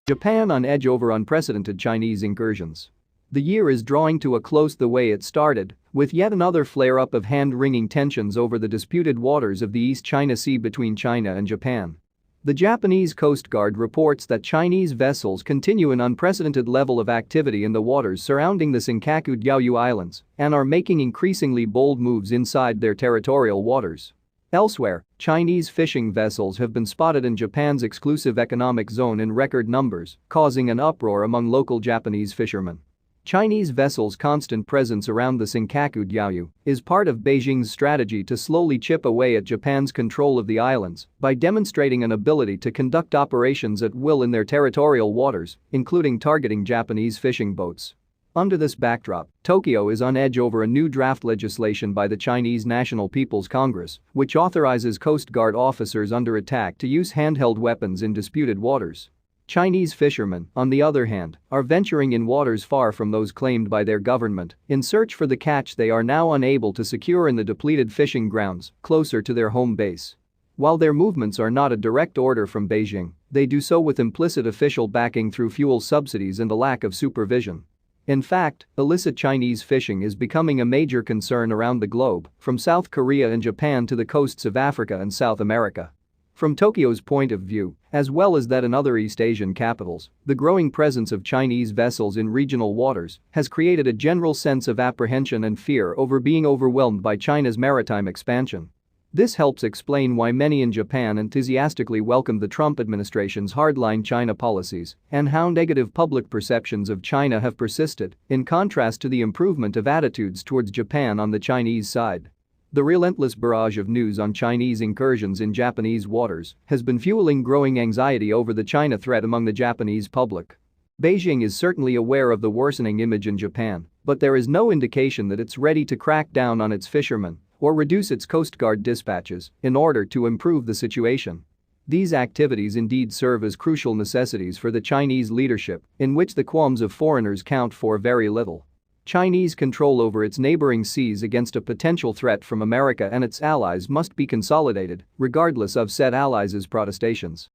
Japan on edge over unprecedented Chinese incursions. The year is drawing to a close the way it started, with yet another flare-up of hand-wringing tensions over the disputed waters of the East China Sea between China and Japan. The Japanese Coast Guard reports that Chinese vessels continue an unprecedented level of activity in the waters surrounding the Senkaku Diaoyu Islands and are making increasingly bold moves inside their territorial waters. Elsewhere, Chinese fishing vessels have been spotted in Japan's exclusive economic zone in record numbers, causing an uproar among local Japanese fishermen. Chinese vessels' constant presence around the Senkaku Diaoyu is part of Beijing's strategy to slowly chip away at Japan's control of the islands by demonstrating an ability to conduct operations at will in their territorial waters, including targeting Japanese fishing boats. Under this backdrop, Tokyo is on edge over a new draft legislation by the Chinese National People's Congress, which authorizes Coast Guard officers under attack to use handheld weapons in disputed waters. Chinese fishermen, on the other hand, are venturing in waters far from those claimed by their government in search for the catch they are now unable to secure in the depleted fishing grounds closer to their home base. While their movements are not a direct order from Beijing, they do so with implicit official backing through fuel subsidies and a lack of supervision. In fact, illicit Chinese fishing is becoming a major concern around the globe, from South Korea and Japan to the coasts of Africa and South America. From Tokyo's point of view, as well as that in other East Asian capitals, the growing presence of Chinese vessels in regional waters has created a general sense of apprehension and fear over being overwhelmed by China's maritime expansion. This helps explain why many in Japan enthusiastically welcomed the Trump administration's hardline China policies and how negative public perceptions of China have persisted, in contrast to the improvement of attitudes towards Japan on the Chinese side. The relentless barrage of news on Chinese incursions in Japanese waters has been fueling growing anxiety over the China threat among the Japanese public. Beijing is certainly aware of the worsening image in Japan, but there is no indication that it's ready to crack down on its fishermen or reduce its Coast Guard dispatches in order to improve the situation. These activities indeed serve as crucial necessities for the Chinese leadership, in which the qualms of foreigners count for very little. Chinese control over its neighboring seas against a potential threat from America and its allies must be consolidated, regardless of said allies' protestations.